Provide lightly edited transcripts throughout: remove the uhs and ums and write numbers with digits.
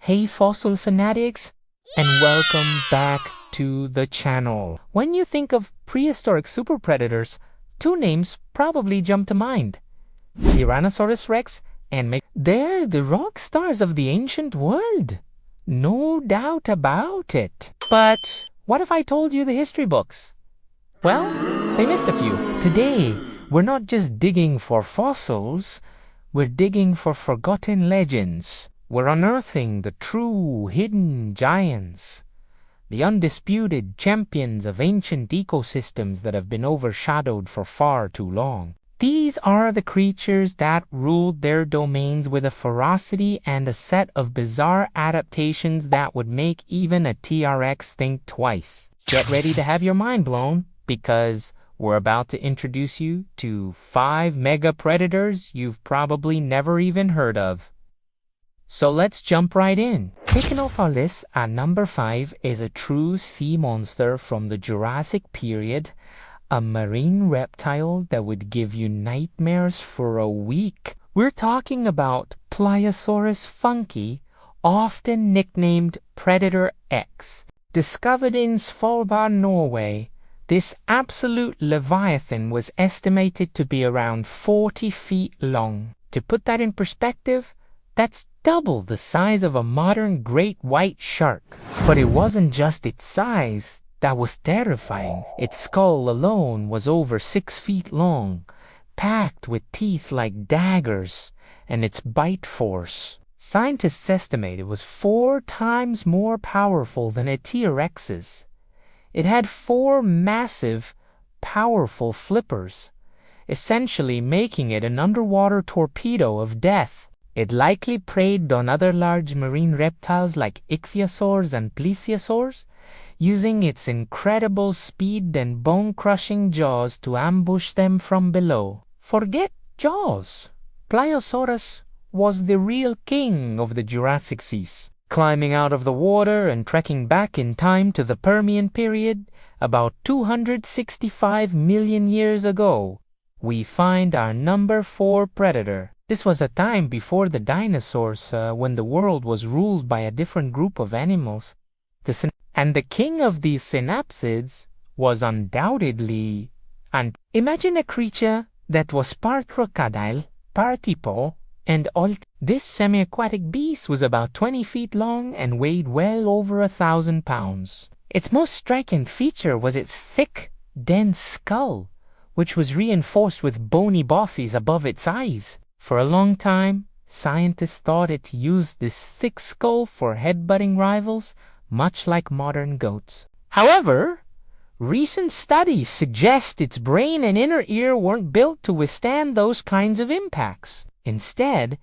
Hey fossil fanatics, and welcome back to the channel. When you think of prehistoric super predators, two names probably jump to mind. Tyrannosaurus rex and they're the rock stars of the ancient world. No doubt about it. But what if I told you the history books? Well, they missed a few. Today, we're not just digging for fossils, we're digging for forgotten legends. We're unearthing the true hidden giants, the undisputed champions of ancient ecosystems that have been overshadowed for far too long. These are the creatures that ruled their domains with a ferocity and a set of bizarre adaptations that would make even a T-Rex think twice. Get ready to have your mind blown, because we're about to introduce you to 5 mega predators you've probably never even heard of. So let's jump right in. Kicking off our list at number 5 is a true sea monster from the Jurassic period, a marine reptile that would give you nightmares for a week. We're talking about Plesiosaurus funky, often nicknamed Predator X. Discovered in Svalbard, Norway, this absolute leviathan was estimated to be around 40 feet long. To put that in perspective, that's double the size of a modern great white shark. But it wasn't just its size that was terrifying. Its skull alone was over 6 feet long, packed with teeth like daggers, and its bite force, scientists estimate it was 4 times more powerful than a T-Rex's. It had 4 massive, powerful flippers, essentially making it an underwater torpedo of death. It likely preyed on other large marine reptiles like ichthyosaurs and plesiosaurs, using its incredible speed and bone-crushing jaws to ambush them from below. Forget jaws. Plesiosaurus was the real king of the Jurassic seas. Climbing out of the water and trekking back in time to the Permian period, about 265 million years ago, we find our number 4 predator. This was a time before the dinosaurs, when the world was ruled by a different group of animals. And the king of these synapsids was undoubtedly... Imagine a creature that was part crocodile, part hippo, and all. This semi-aquatic beast was about 20 feet long and weighed well over 1,000 pounds. Its most striking feature was its thick, dense skull, which was reinforced with bony bosses above its eyes. For a long time, scientists thought it used this thick skull for headbutting rivals, much like modern goats. However, recent studies suggest its brain and inner ear weren't built to withstand those kinds of impacts. Instead,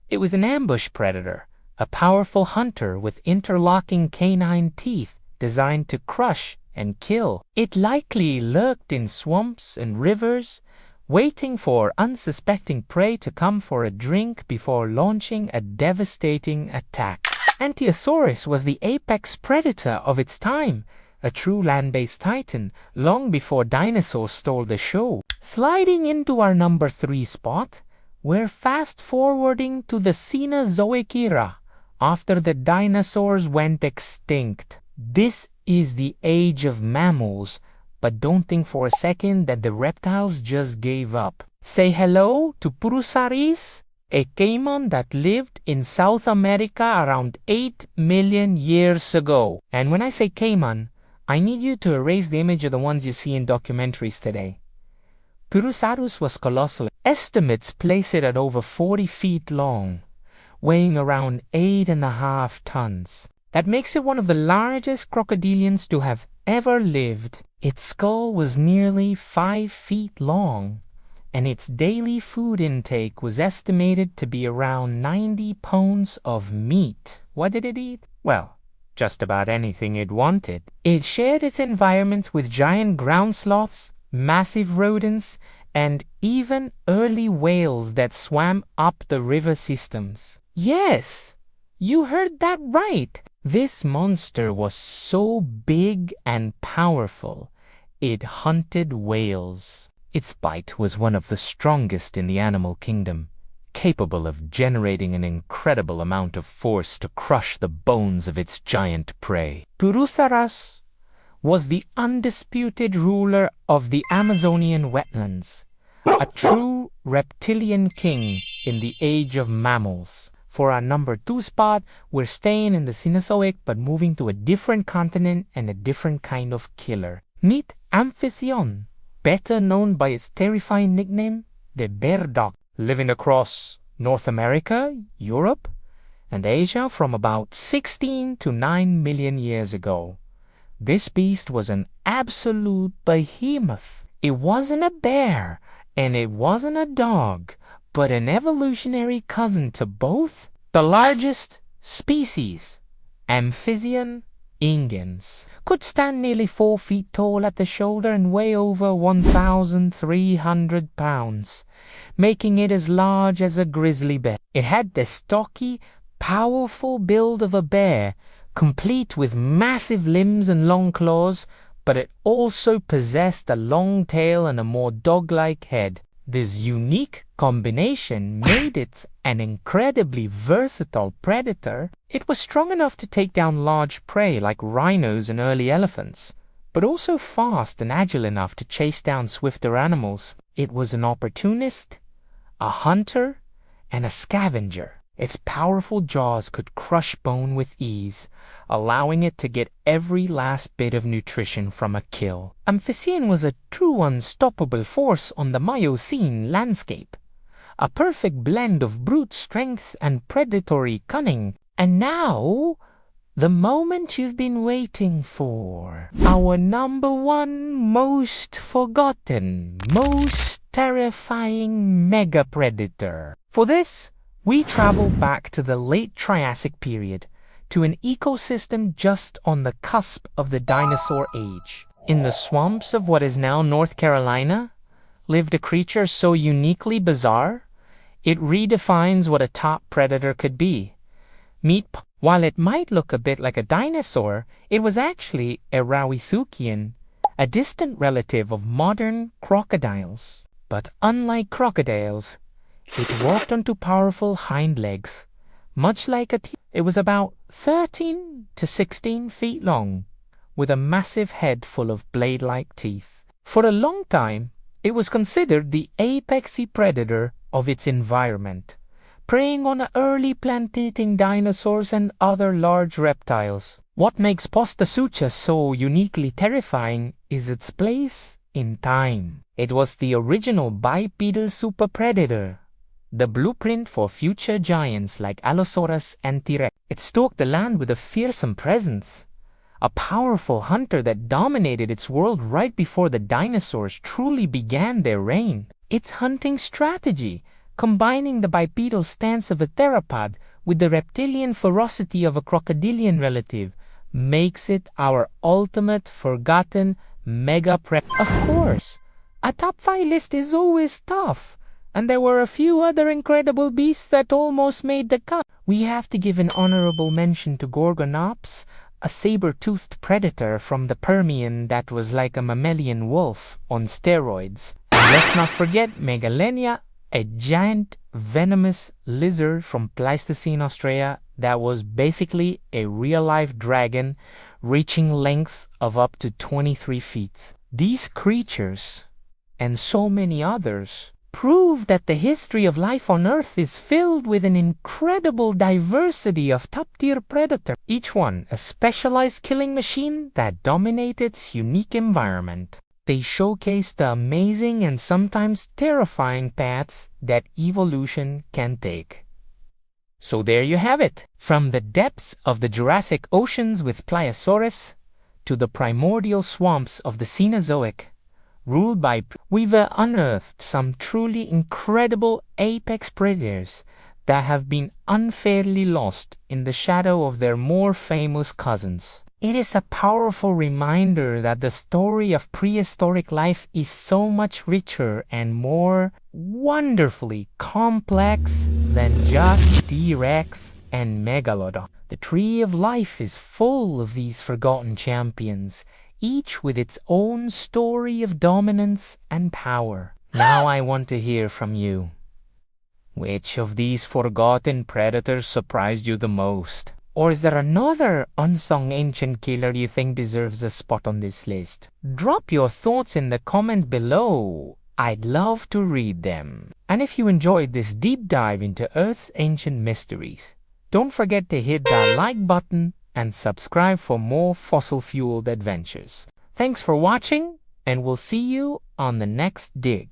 it was an ambush predator, a powerful hunter with interlocking canine teeth designed to crush and kill. It likely lurked in swamps and rivers, waiting for unsuspecting prey to come for a drink before launching a devastating attack. Ankylosaurus was the apex predator of its time, a true land-based titan, long before dinosaurs stole the show. Sliding into our number 3 spot, we're fast-forwarding to the Cenozoic era, after the dinosaurs went extinct. This is the age of mammals, but don't think for a second that the reptiles just gave up. Say hello to Purusaris, a caiman that lived in South America around 8 million years ago. And when I say caiman, I need you to erase the image of the ones you see in documentaries today. Purusaurus was colossal. Estimates place it at over 40 feet long, weighing around 8.5 tons. That makes it one of the largest crocodilians to have ever lived. Its skull was nearly 5 feet long, and its daily food intake was estimated to be around 90 pounds of meat. What did it eat? Well, just about anything it wanted. It shared its environment with giant ground sloths, massive rodents, and even early whales that swam up the river systems. Yes, you heard that right. This monster was so big and powerful, it hunted whales. Its bite was one of the strongest in the animal kingdom, capable of generating an incredible amount of force to crush the bones of its giant prey. Purusaras was the undisputed ruler of the Amazonian wetlands, a true reptilian king in the age of mammals. For our number 2 spot, we're staying in the Cenozoic but moving to a different continent and a different kind of killer. Meet Amphision, better known by its terrifying nickname, the bear dog, living across North America, Europe, and Asia from about 16 to 9 million years ago. This beast was an absolute behemoth. It wasn't a bear, and it wasn't a dog, but an evolutionary cousin to both. The largest species, Amphision ingens, could stand nearly 4 feet tall at the shoulder and weigh over 1,300 pounds, making it as large as a grizzly bear. It had the stocky, powerful build of a bear, complete with massive limbs and long claws, but it also possessed a long tail and a more dog-like head. This unique combination made it an incredibly versatile predator. It was strong enough to take down large prey like rhinos and early elephants, but also fast and agile enough to chase down swifter animals. It was an opportunist, a hunter, and a scavenger. Its powerful jaws could crush bone with ease, allowing it to get every last bit of nutrition from a kill. Amphision was a true unstoppable force on the Miocene landscape, a perfect blend of brute strength and predatory cunning. And now, the moment you've been waiting for. Our number 1 most forgotten, most terrifying mega predator. For this, we travel back to the late Triassic period, to an ecosystem just on the cusp of the dinosaur age. In the swamps of what is now North Carolina, lived a creature so uniquely bizarre, it redefines what a top predator could be. While it might look a bit like a dinosaur, it was actually a Rawisuchian, a distant relative of modern crocodiles. But unlike crocodiles, it walked on 2 powerful hind legs, much like a It was about 13 to 16 feet long, with a massive head full of blade-like teeth. For a long time, it was considered the apexy predator of its environment, preying on early plant-eating dinosaurs and other large reptiles. What makes Postasucha so uniquely terrifying is its place in time. It was the original bipedal superpredator, the blueprint for future giants like Allosaurus and T-Rex. It stalked the land with a fearsome presence, a powerful hunter that dominated its world right before the dinosaurs truly began their reign. Its hunting strategy, combining the bipedal stance of a theropod with the reptilian ferocity of a crocodilian relative, makes it our ultimate forgotten mega predator. Of course, a top 5 list is always tough, and there were a few other incredible beasts that almost made the cut. We have to give an honorable mention to Gorgonops, a saber-toothed predator from the Permian that was like a mammalian wolf on steroids. And let's not forget Megalenia, a giant venomous lizard from Pleistocene Australia that was basically a real-life dragon reaching lengths of up to 23 feet. These creatures, and so many others, prove that the history of life on Earth is filled with an incredible diversity of top-tier predators, each one a specialized killing machine that dominates its unique environment. They showcase the amazing and sometimes terrifying paths that evolution can take. So there you have it. From the depths of the Jurassic oceans with Pliosaurus to the primordial swamps of the Cenozoic, ruled by we've unearthed some truly incredible apex predators that have been unfairly lost in the shadow of their more famous cousins. It is a powerful reminder that the story of prehistoric life is so much richer and more wonderfully complex than just T-Rex and Megalodon. The tree of life is full of these forgotten champions, each with its own story of dominance and power. Now I want to hear from you. Which of these forgotten predators surprised you the most? Or is there another unsung ancient killer you think deserves a spot on this list? Drop your thoughts in the comments below. I'd love to read them. And if you enjoyed this deep dive into Earth's ancient mysteries, don't forget to hit that like button and subscribe for more fossil-fueled adventures. Thanks for watching, and we'll see you on the next dig.